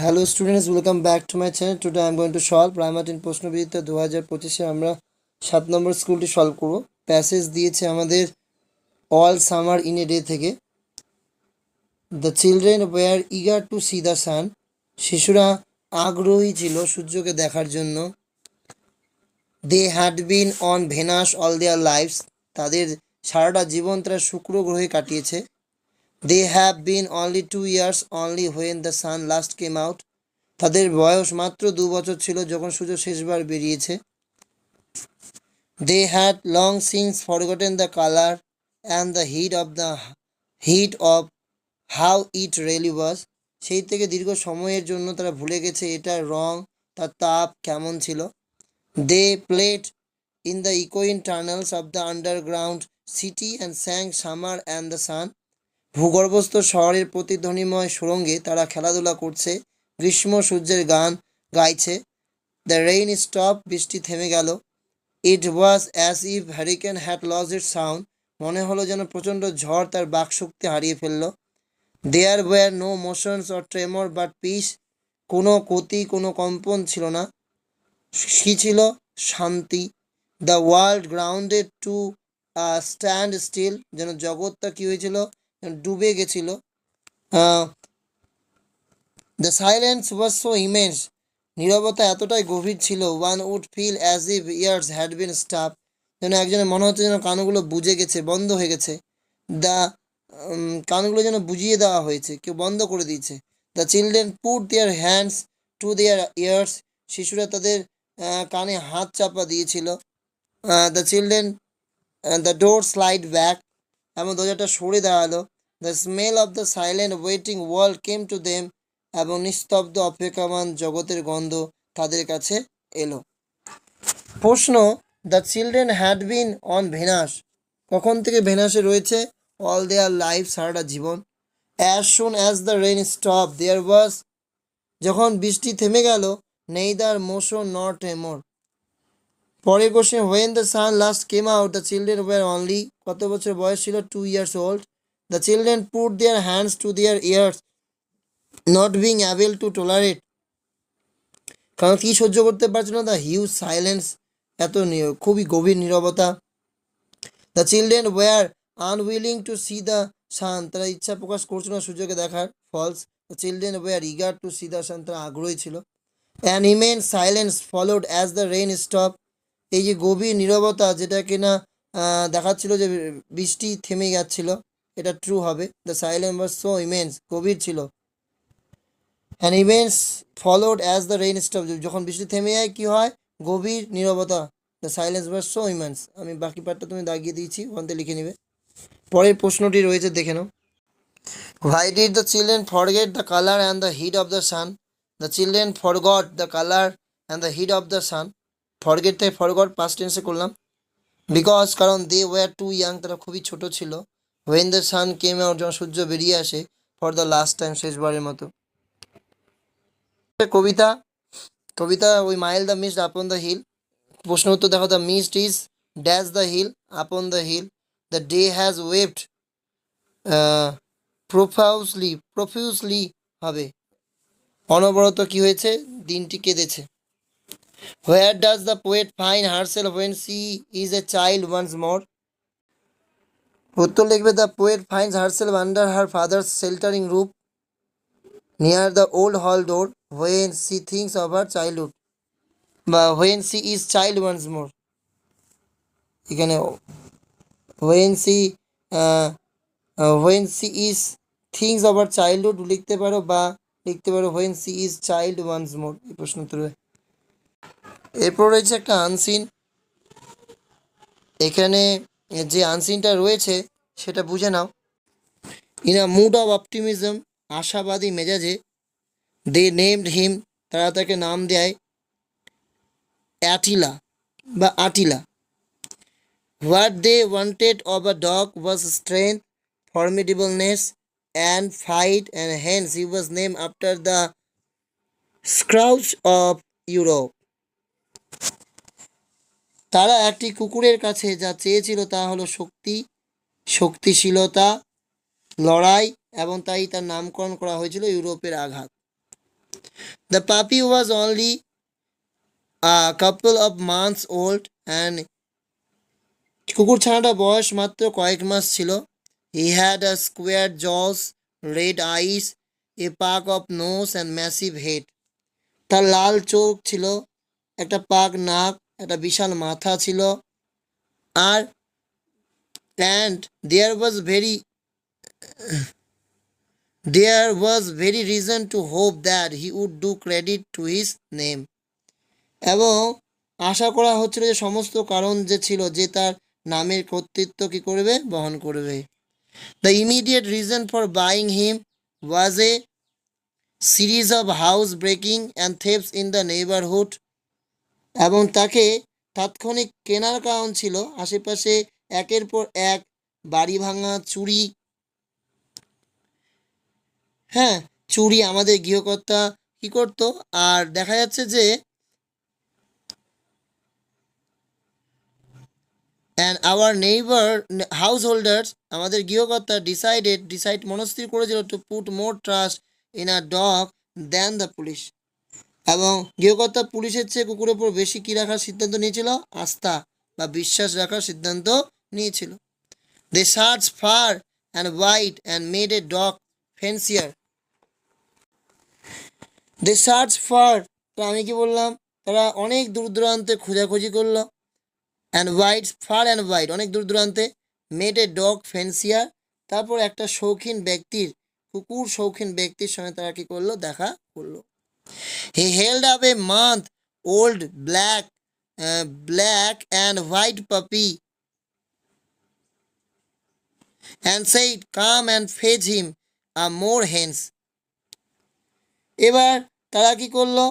Hello students, welcome back to my channel. Today I am going to solve primary প্রশ্নবিদ্যা 2025-এ আমরা 7 নম্বর স্কুলটি সলভ করব। প্যাসেজ দিয়েছে আমাদের all summer in a day থেকে। The children were eager to see the sun. শিশুরা আগ্রহী ছিল সূর্যকে দেখার জন্য। They had been on Venus all their lifes. তাদের সারাটা জীবন তারা শুক্র গ্রহে কাটিয়েছে। They have been only 2 years only when the San last came out. তাদের বয়স মাত্র 2 বছর ছিল যখন সূর্য শেষবার বেরিয়েছে। They had long since forgotten the colour and the heat of how it really was. সেই থেকে দীর্ঘ সময়ের জন্য তারা ভুলে গেছে এটার রং, তার তাপ কেমন ছিল। দে প্লেড ইন দ্য ইকোইন tunnels of the underground city and sang summer and the sun. ভূগর্ভস্থ শহরের প্রতিধ্বনিময় সুড়ঙ্গে তারা খেলাধুলা করছে, গ্রীষ্ম সূর্যের গান গাইছে। দ্য রেইন স্টপ, বৃষ্টি থেমে গেল। It was as if hurricane had lost it sound. মনে হলো যেন প্রচণ্ড ঝড় তার বাকশক্তি হারিয়ে ফেলল। There were no motions or tremor but peace. কোনো গতি, কোনো কম্পন ছিল না, কি ছিল? শান্তি। The world grounded to stand still. যেন জগৎটা কি হয়েছিল? ডুবে গেছিল। The silence was so immense. নীরবতা এতটাই গভীর ছিল, one would feel as if years had been stop. যেন একজনের মনে হচ্ছে যেন কানগুলো বুজে গেছে, বন্ধ হয়ে গেছে। দ্য কানগুলো যেন বুঝিয়ে দেওয়া হয়েছে, কেউ বন্ধ করে দিয়েছে। The children put their hands to their ears. শিশুরা তাদের কানে হাত চাপা দিয়েছিল। The children the door slide back, এবং দরজাটা সরে দাঁড়ালো। The smell of the silent waiting world came to them. এবং নিস্তব্ধ অপেক্ষামান জগতের গন্ধ তাদের কাছে এলো। প্রশ্ন, the children had been on Venus. কখন থেকে ভেনাসে রয়েছে? অল দেয়ার লাইফ, সারাটা জীবন। As soon as the rain stop there ওয়াজ। যখন বৃষ্টি থেমে গেল, নেইদার মোশন নট ট্রেমর। পরের question, when the San last came out the children war only. কত বছর বয়স ছিল? 2 years old. The children put their hands to their years not being able to tolerate. কারণ কি সহ্য করতে পারছিল না? দ্য হিউজ সাইলেন্স, এত খুবই গভীর নীরবতা। The children were unwilling to see the sun. তারা ইচ্ছা প্রকাশ করছিল না সূর্যকে দেখার। False. The children were eager to see the sun. তারা আগ্রহী ছিল। An immense silence followed as the rain stop. এই যে গভীর নীরবতা, যেটা কিনা দেখাচ্ছিল যে বৃষ্টি থেমে যাচ্ছিল, এটা ট্রু হবে। The silence was so immense, গভীর ছিল। An immense followed as the rain stop. যখন বৃষ্টি থেমে যায় কি হয়? গভীর নীরবতা। The silence was so immense. আমি বাকি পার্টটা তুমি দাগিয়ে দিয়েছি, ওখান থেকে লিখে নেবে। পরের প্রশ্নটি রয়েছে, দেখে নাও। Why did the children forget the colour and the heat of the sun. The children forgot the colour and the heat of the sun. Forget থেকে ফরগট পাস্ট টেন্সে করলাম। বিকজ, কারণ দে ওয়ার টু ইয়াং, তারা খুবই ছোট ছিল। When the San came out, যখন সূর্য বেরিয়ে আসে। ফর দ্য লাস্ট টাইম, শেষবারের মতো। কবিতা, কবিতা ওই মাইল the mist upon the hill. প্রশ্ন উত্তর দেখো। The mist is dash the hill, upon the hill. The day has waved profusely হবে। অনবরত কি হয়েছে? দিনটি কেঁদেছে। Where does the poet find herself when she is a child once more. উত্তর লিখবে, the poet finds herself under her father's sheltering roof near the old hall door when she thinks of her childhood, বা when she is child once more. এখানে when she is thinks of her childhood লিখতে পারো, বা লিখতে পারো when she is child once more. এই প্রশ্ন উত্তর। এরপর রয়েছে একটা আনসিন। এখানে যে আনসিনটা রয়েছে সেটা বুঝে নাও। In a mood of optimism, আশাবাদী মেজাজে। দে নেমড হিম, তারা তাকে নাম দেয় অ্যাটিলা বা Attila. What they wanted of a dog was strength, formidableness and fight, and hence he was name after the scourge of Europe. তারা একটি কুকুরের কাছে যা চেয়েছিল তা হলো শক্তি, শক্তিশীলতা, লড়াই, এবং তাই তার নামকরণ করা হয়েছিল ইউরোপের আঘাত। The puppy was only a couple of months old and কুকুর ছানাটা বয়স মাত্র কয়েক মাস ছিল. He had a square jaws, red eyes, a pack of nose and massive head. তার লাল চোখ ছিল, একটা পাক নাক, একটা বিশাল মাথা ছিল. আর and there was very reason to hope that he would do credit to his name. এবং আশা করা হচ্ছিল যে সমস্ত কারণ যে ছিল যে তার নামের কর্তৃত্ব কি করবে, বহন করবে. The immediate reason for buying him was a series of house breaking and thefts in the neighborhood. এবং তাকে তাৎক্ষণিক কেনার কারণ ছিল আশেপাশে একের পর এক বাড়ি ভাঙা, চুরি. হ্যাঁ, চুরি আমাদের গৃহকর্তা কি করতো. আর দেখা যাচ্ছে যে and our neighbor householders, আমাদের গৃহকর্তা ডিসাইড মনস্থির করেছিল to put more trust in a dog than the police. এবং গৃহকর্তা পুলিশের চেয়ে কুকুরের উপর বেশি কি রাখার সিদ্ধান্ত নিয়েছিল, আস্থা বা বিশ্বাস রাখার সিদ্ধান্ত নিয়েছিল. They searched far and wide and made a dog fancier. They searched far, তো আমি কি বললাম, তারা অনেক দূর দূরান্তে খোঁজাখুঁজি করলো. and wide, অনেক দূর দূরান্তে. মেড এ ডগ ফ্যান্সিয়ার, তারপর একটা শৌখিন ব্যক্তির, কুকুর শৌখিন ব্যক্তির সঙ্গে তারা কি করলো, দেখা করলো. হি held up a month old black and white পাপি and said, come and fetch him a more hens. এবার তারা কি করলো,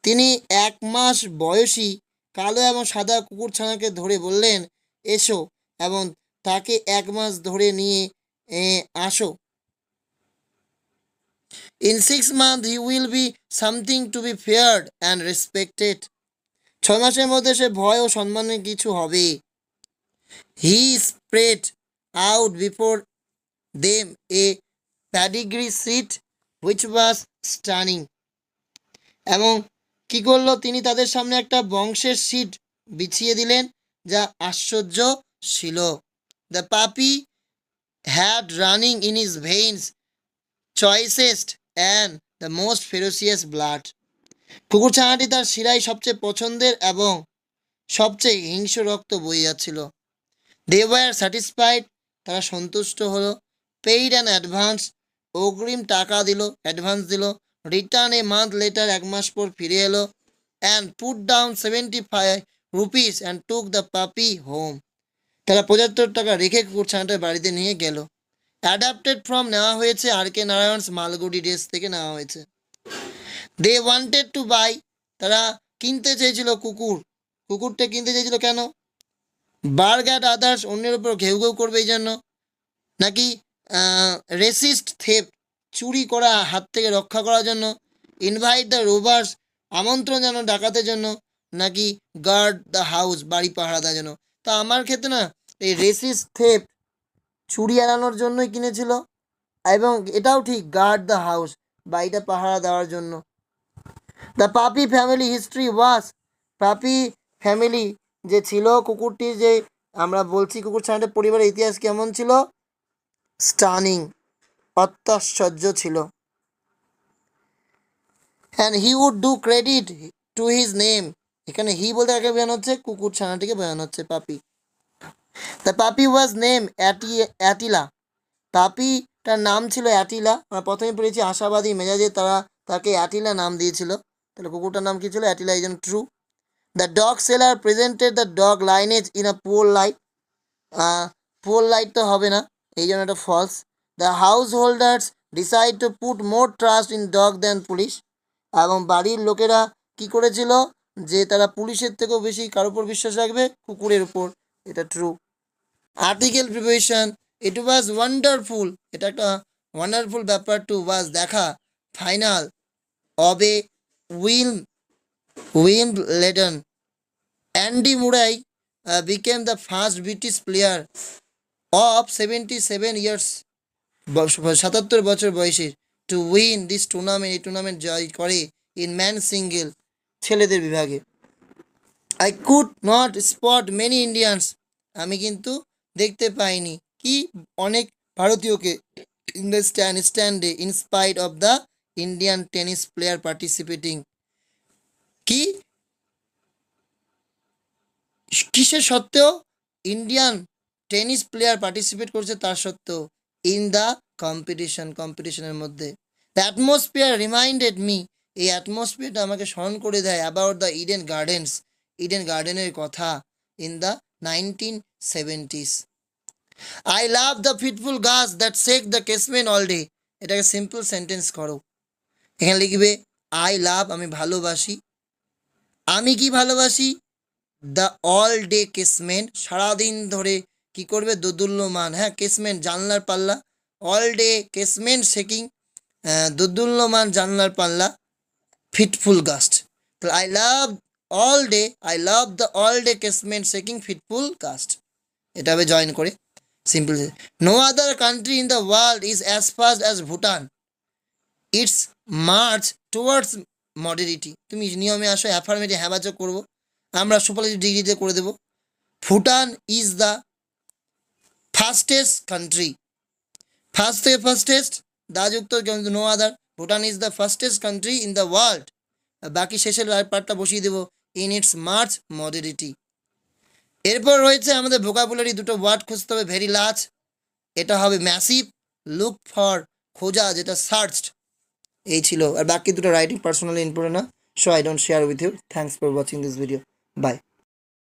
তিনি 1 মাস বয়সী কালো এবং সাদা কুকুর ছানাকে ধরে বললেন, এসো এবং তাকে 1 মাস ধরে নিয়ে আসো. In 6 months he will be something to be feared and respected. 6 মাসের মধ্যে সে ভয় ও সম্মানের কিছু হবে. He spread out before them a pedigree sheet which was stunning. এবং কি করলো, তিনি তাদের সামনে একটা বংশের শীট বিছিয়ে দিলেন যা আশ্চর্য ছিল. The puppy had running in his veins choicest and the most ferocious blood. কুকুর ছানাটি তার শিরায় সবচেয়ে পছন্দের এবং সবচেয়ে হিংস্র রক্ত বয়ে যাচ্ছিল. They were satisfied, তারা সন্তুষ্ট হলো. Paid an advance, অগ্রিম টাকা দিল, অ্যাডভান্স দিল. Return a month later, 1 মাস পর ফিরে এলো. And put down 75 rupees and took the puppy home. তারা 75 টাকা রেখে কুকুর ছানাটা বাড়িতে নিয়ে গেল. অ্যাডাপ্টেড ফ্রম, নেওয়া হয়েছে আর কে নারায়ণস মালগুড়ি ডেস থেকে নেওয়া হয়েছে. They wanted to buy, তারা কিনতে চেয়েছিল কুকুরটা কিনতে চেয়েছিল কেন, বার্গ অ্যাট আদার্স, অন্যের উপর ঘেউ ঘেউ করবে এই জন্য, নাকি রেসিস্ট থেফট, চুরি করা হাত থেকে রক্ষা করার জন্য, ইনভাইট দ্য রোবার্স, আমন্ত্রণ জানানো ডাকাতের জন্য, নাকি গার্ড দ্য হাউস, বাড়ি পাহারা দেওয়ার জন্য. তা আমার ক্ষেত্রে না এই রেসিস্ট থেফট, চুরি এড়ানোর জন্যই কিনেছিল, এবং এটাও ঠিক গার্ড দ্য হাউস, বাড়িটা পাহারা দেওয়ার জন্য. দ্য পাপি ফ্যামিলি হিস্ট্রি ওয়াজ, পাপি ফ্যামিলি যে ছিল, কুকুরটির যে আমরা বলছি কুকুর ছানাটির পরিবারের ইতিহাস কেমন ছিল, স্টানিং, অত্যাশ্চর্য ছিল. And he would do credit to his name, এখানে হি বলতে কাকে বোঝানো হচ্ছে, কুকুর ছানাটিকে বোঝানো হচ্ছে, পাপি. দ্য পাপি ওয়াজ নেম অ্যাটিলা, পাপিটার নাম ছিল অ্যাটিলা. আমরা প্রথমে পড়েছি আশাবাদী মেজাজে তারা তাকে অ্যাটিলা নাম দিয়েছিল. তাহলে কুকুরটার নাম কি ছিল, অ্যাটিলা, এই জন্য true. The dog seller presented the dog lineage in a poor light, poor light তো হবে না, এই জন্য এটা false. The house holders decide to put more trust in dog than police, এবং বাড়ির লোকেরা কি করেছিল, যে তারা পুলিশের থেকেও বেশি কার উপর বিশ্বাস রাখবে, কুকুরের উপর, এটা true. Article preparation, it was wonderful, এটা একটা ওয়ান্ডারফুল ব্যাপার, টু ওয়াজ দেখা, ফাইনাল, অবে Wimbledon. Andy Murray became the first British player of 77 years, 77 বছর বয়সী, টু উইন দিস টুর্নামেন্ট, এই টুর্নামেন্ট জয় করে ইন ম্যান সিঙ্গেল, ছেলেদের বিভাগে। I could not spot many Indians, আমি কিন্তু দেখতে পাইনি কি অনেক ভারতীয়কে ইন দ্য স্ট্যান্ডে in spite of the Indian tennis player participating, কি কিসের সত্ত্বেও ইন্ডিয়ান টেনিস প্লেয়ার পার্টিসিপেট করছে তার সত্ত্বেও ইন দ্য কম্পিটিশনের মধ্যে। দ্য অ্যাটমসফিয়ার রিমাইন্ডেড মি, এই অ্যাটমসফিয়ারটা আমাকে স্মরণ করে দেয় অ্যাবাউট দ্য ইডেন গার্ডেনের কথা in the 1970s। I love the fitful গাছ that shake the casement all day, এটাকে সিম্পল সেন্টেন্স করো। এখানে লিখবে আই লাভ, আমি ভালোবাসি, আমি কি ভালোবাসি, দ্য অল ডে কেসমেন্ট, সারাদিন ধরে কি করবে দোদুল্যমান, হ্যাঁ কেসমেন্ট জানলার পাল্লা, অল ডে কেসমেন্ট শেকিং, দোদুল্যমান জানলার পাল্লা, ফিটফুল গাস্ট। তাহলে I love the all day casement shaking fitful gust, এটা হবে জয়েন করে simple. No other country in the world is as fast as Bhutan its march towards modernity, তুমি নিয়মে আসো, অ্যাফার্মেটিভ হ্যাবাচক করবো, আমরা সুপারলেটিভ ডিগ্রিতে করে দেব। Bhutan is the fastest country, first থেকে ফাস্টেস্ট দাযুক্ত কিন্তু no other, Bhutan is the fastest country in the world, বাকি শেষের পার্টটা বসিয়ে দেবো ইন ইটস মার্চ মডারিটি। এরপর রয়েছে আমাদের ভোকাবুলারি, দুটো ওয়ার্ড খুঁজতে হবে, ভেরি লার্জ, এটা হবে ম্যাসিভ, লুক ফর খোঁজা যেটা সার্চড, এই ছিল। আর বাকি দুটো রাইটিং পার্সোনালি ইম্পর্টেন্ট না, so I don't share with you. Thanks for watching this video, by.